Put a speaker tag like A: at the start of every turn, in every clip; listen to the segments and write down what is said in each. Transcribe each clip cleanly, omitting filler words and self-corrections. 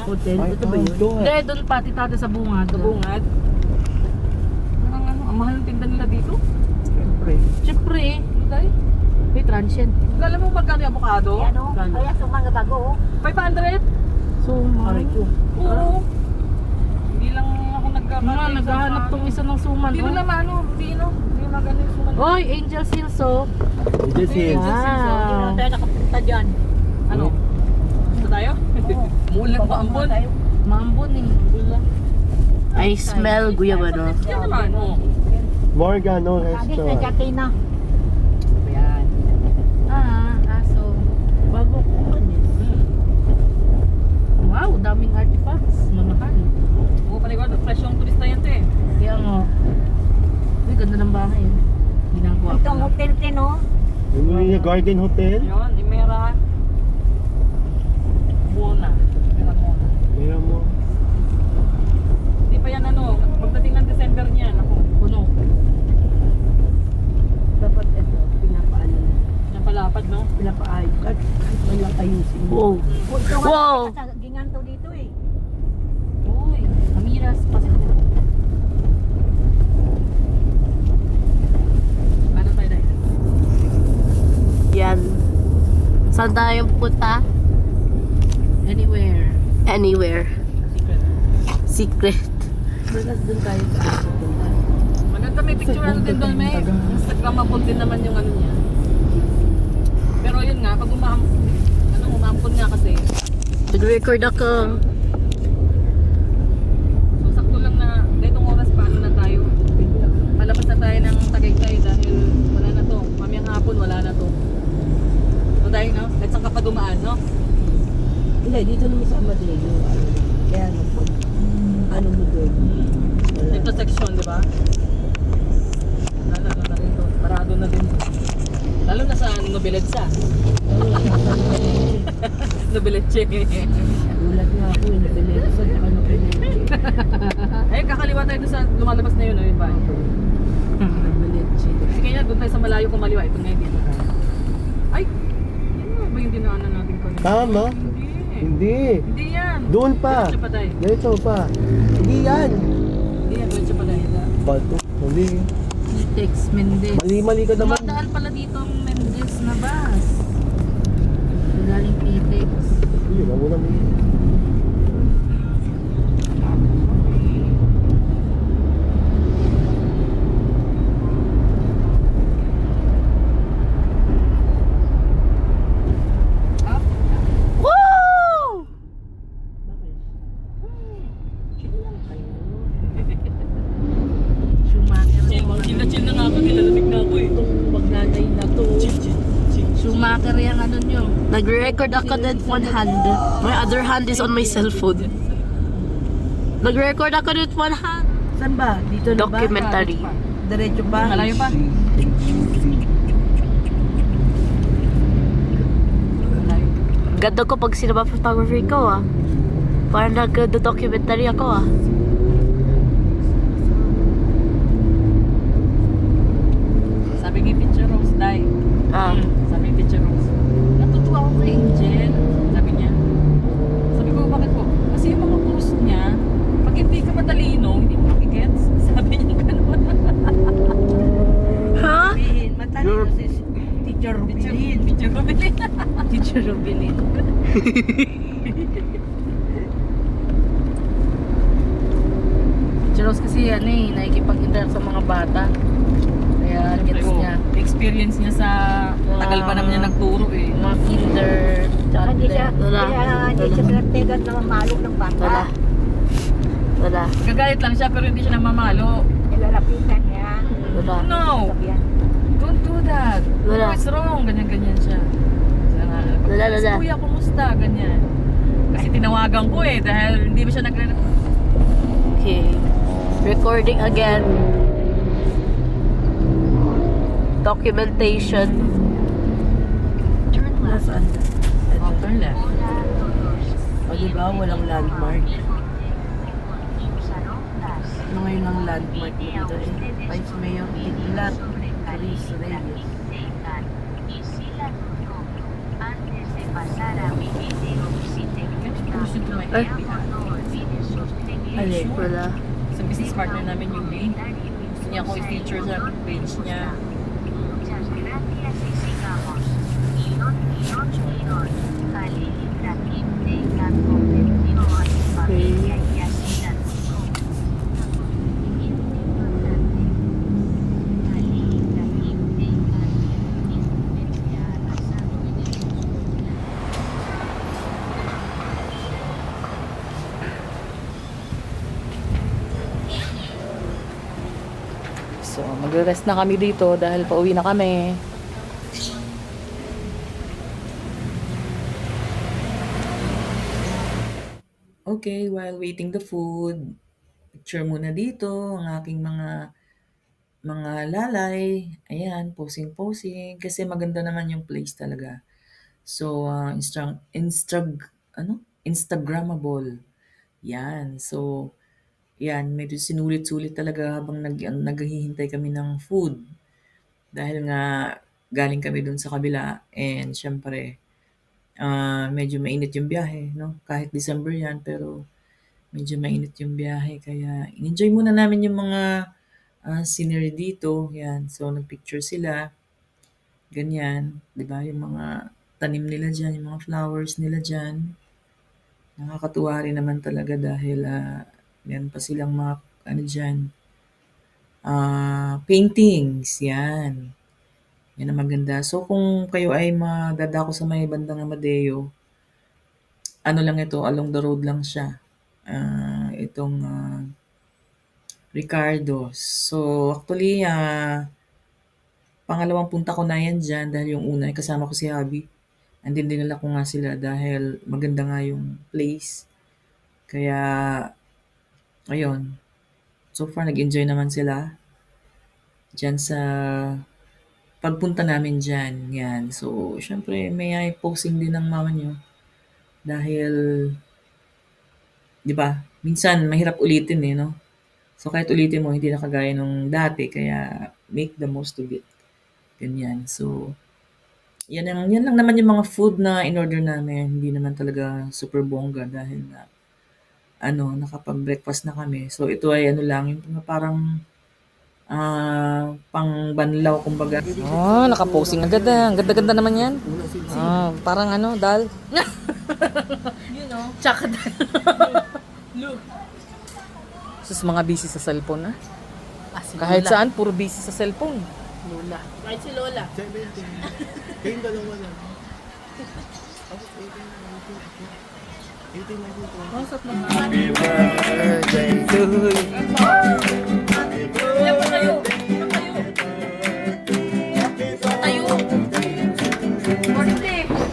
A: Hotel, ito ba yun?
B: Hindi, doon pati tate sa bungad.
C: Sa bungad. Ang mahal ng tinda nila dito.
A: Siyempre.
B: Siyempre eh.
C: Ano tayo?
B: May transient.
C: Alam mo magkano yung avocado?
D: Ano? Kaya sumanga bago.
C: 500?
B: So,
A: Aray ko.
C: Oo. Hindi lang ako
B: naghahanap tong isa ng suman.
C: Hindi
B: Oh.
C: naman hindi magano yung suman.
B: Oy, Angel Hills oh.
A: This is.
B: Wow.
D: Hindi na tayo nakapunta dyan.
C: Ano? Gusto tayo? Mulan pa ambon.
B: Maambon eh.
E: I smell guyabano.
C: Yan naman, oh.
A: Morgano
D: Agis na
A: Restaurant.
D: dyan na.
C: Ayan.
B: Aso.
A: Bago ko
B: Wow, daming artifacts. Mamahal.
C: Oo, paligod. Fresh yung turista yan, te.
B: Kaya nga. Uy, ganda ng bahay. Ginagawa
D: Itong hotel din, no?
A: Yung Garden Hotel.
C: Yun, Imera. Mona. Imera Mona.
A: Kaya mo.
C: Hindi pa yan ano, pagdating ng December niyan, ako.
B: Puno.
A: Dapat ito, pinapaano na.
C: Napalapad, no?
A: Pinapaayos. Kahit walang ayusin.
E: Wow.
D: Ito nga
E: Wow.
D: sa ginganto dito eh.
B: Uy, Amiras pa sila.
C: Ano tayo dahil?
E: Yan. Saan tayo punta?
B: Anywhere.
E: Anywhere.
C: Secret.
E: Secret.
A: Doon tayo sa hotel.
C: Maganda may picture ano din doon, may Instagramable din naman yung ano niya. Pero yun nga, pag umampon nga kasi,
E: Nag-record ako.
C: so sakto lang na, ditong oras paano na tayo. Palabas na tayo ng Tagaytay dahil wala na to. Mamayang hapon, wala na to. So dahil no, kahit saan ka pa dumaan, no?
A: Hindi, dito naman sa Amadeo. Kaya ano mo doon? Wala.
C: Dito section, di ba? Wala na rin to. Parado na din. Lalo na sa Nobeletsa. Nobeletche.
A: Ulat nga ako, nabilis sa tsaka nabilis.
C: Eh, kakaliwa tayo doon sa lumalabas na yun, no? Yung bahay.
A: Nabilis.
C: Kasi kaya doon tayo sa malayo kumaliwa. Ito ngayon dito tayo. Ay! Yan nga ba yung dinaanan natin kanina?
A: Tama?
C: Hindi.
A: Hindi.
C: Hindi yan.
A: Doon pa.
C: Diretso pa tayo.
A: Diretso pa. Hindi yan.
C: Hindi yan. Diretso pa tayo.
A: Bato. Hindi.
B: Tex Mendez.
A: Mali-mali ka naman.
B: Dumadaan pala dito ang Mendez na bus. Galing Pitex.
A: Yun, ako naman.
E: Woo!
B: Schumacher.
C: Chill na nga ako. Nilalamig na ako eh.
A: Itong magnanay na to.
B: Schumacher yung ano nyo.
E: Nag-record ako din one hand. My other hand is on my cellphone. Nag-record ako din one hand.
A: Saan ba? Dito na ba?
E: Documentary.
A: Diretso ba?
C: Malayo pa.
E: Ganda ko pag sinaba photography ko ah. Parang nag-documentary ako ah.
C: Sabi ni Teacher Rose, Day.
E: Ah.
C: Sabi ni Teacher Rose, natutuwa ako kay Angel. Sabi niya. Sabi ko, bakit po? Kasi yung mga post niya, pag hindi ka matalino, hindi mo makigets. Sabi niya gano'n.
E: Ha?
A: Sabihin, matalino si Teacher Rubilin.
C: Teacher Rubilin.
A: Teacher Rubilin.
B: Si Rose kasi yan eh, nakikipag-interact sa mga bata. Kaya gets
C: Oo,
B: niya.
C: experience niya sa tagal pa naman niya nagturo eh.
B: Mga kinder,
D: Tsaka hindi siya,
E: Wala.
D: hindi siya pinagtegan na mamalog ng bata.
E: Wala. Wala.
C: Gagalit lang siya pero hindi siya namamalo.
D: Nilalapitan niya.
E: Wala.
C: No!
D: Sabi yan.
C: Don't do that.
E: Wala.
C: No, it's wrong. Ganyan-ganyan siya.
E: Wala, wala.
C: Kuya, kumusta? Ganyan. Kasi tinawagan ko eh dahil hindi ba siya
E: Okay. Recording again. Documentation.
A: Nasaan na?
C: Oh, turn left.
A: O diba, walang landmark. Ano ngayon ang landmark dito eh? Vice Mayor Iglat, Chris Reyes.
C: Push it to my
E: Ay,
A: Alin?
E: wala.
C: Sa business partner namin yung May. Gusto niya ako i-feature sa page niya. So, magre-rest na kami dito dahil pauwi na kami. Okay, while waiting the food, picture muna dito ang aking mga lalay. Ayan, posing-posing kasi maganda naman yung place talaga. So, Instagrammable. Yan. So, yan, medyo sinulit-sulit talaga habang naghihintay kami ng food. Dahil nga galing kami dun sa kabila and syempre medyo mainit yung biyahe, no? Kahit December yan, pero medyo mainit yung biyahe kaya enjoy muna namin yung mga scenery dito. Yan. So nagpicture sila. Ganyan, 'di ba? Yung mga tanim nila diyan, yung mga flowers nila diyan. Nakakatuwa rin naman talaga dahil meron pa silang mga ano diyan, paintings, yan. Yan ang maganda. So kung kayo ay madadako sa may bandang Amadeo, ano lang ito, along the road lang siya. Itong Ricardo. So actually, pangalawang punta ko na yan dyan dahil yung una ay kasama ko si Abby. And then dinala ko nga sila dahil maganda nga yung place. Kaya, ayun. So far, nag-enjoy naman sila dyan sa pagpunta namin dyan. Yan. So, syempre, may posing din ng mama nyo. Dahil, di ba, minsan mahirap ulitin eh, no? So, kahit ulitin mo, hindi na kagaya nung dati. Kaya, make the most of it. Ganyan. So, yan lang naman yung mga food na in-order namin. Hindi naman talaga super bongga dahil na nakapag-breakfast na kami. So, ito ay lang, yung parang pang banlaw kumbaga. Nakaposing agad Ang ganda-ganda naman yan. Parang dal.
A: You know?
C: Tsaka dal.
A: Look.
C: Sus, mga busy sa cellphone
A: Si
C: Kahit
A: Lola.
C: saan, puro busy sa cellphone.
A: Lola. Kahit si Lola.
F: Kayong dalawa lang.
A: Ilan pa kayo? Tayo.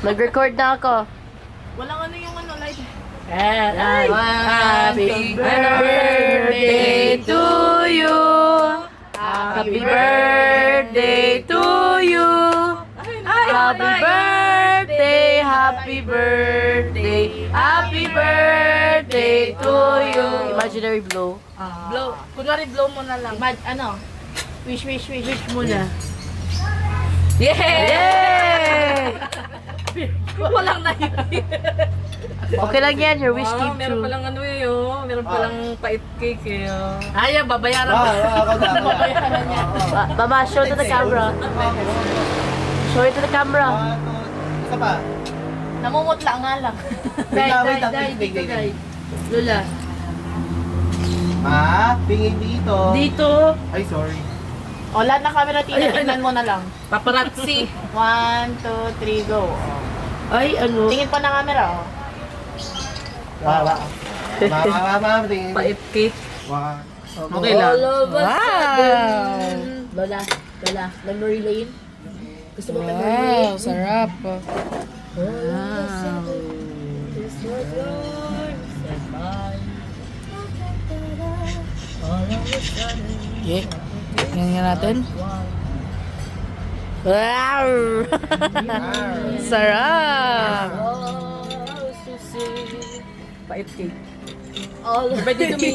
E: Nag-record na ako.
A: Walang yung light.
E: Happy birthday to you. Happy birthday to you. Happy birthday, happy birthday, happy birthday to you. Imaginary blow.
A: Blow. Kunwari blow mo na lang. Wish muna.
E: Yay!
A: Walang nahipi.
E: Okay lang yan, your wish came
C: Meron
E: true.
C: palang meron palang pait cake
A: Ayaw, babayaran mo.
F: Ako na.
A: Babayaran niya.
E: Baba, show to the camera. Show it to the camera.
F: Isa pa.
A: Namumutla nga lang.
F: Wait lang, wait lang.
A: Dito, Day. Lola.
F: Ma, pingin dito.
A: Dito.
F: Ay, sorry.
D: O, lahat ng camera, tingnan mo na lang.
A: Paparazzi.
D: 1, 2, 3, go.
A: Ay, ano?
D: Tingin pa ng camera, oh.
F: Wow. Ma, tingin.
C: Pait cake.
F: Wow.
C: Okay lang.
A: Lola, memory lane. Gusto mo memory lane?
C: Wow, sarap. Yeah. Tingnan natin. Wow! Sarap! Pait cake.
A: All ready to me.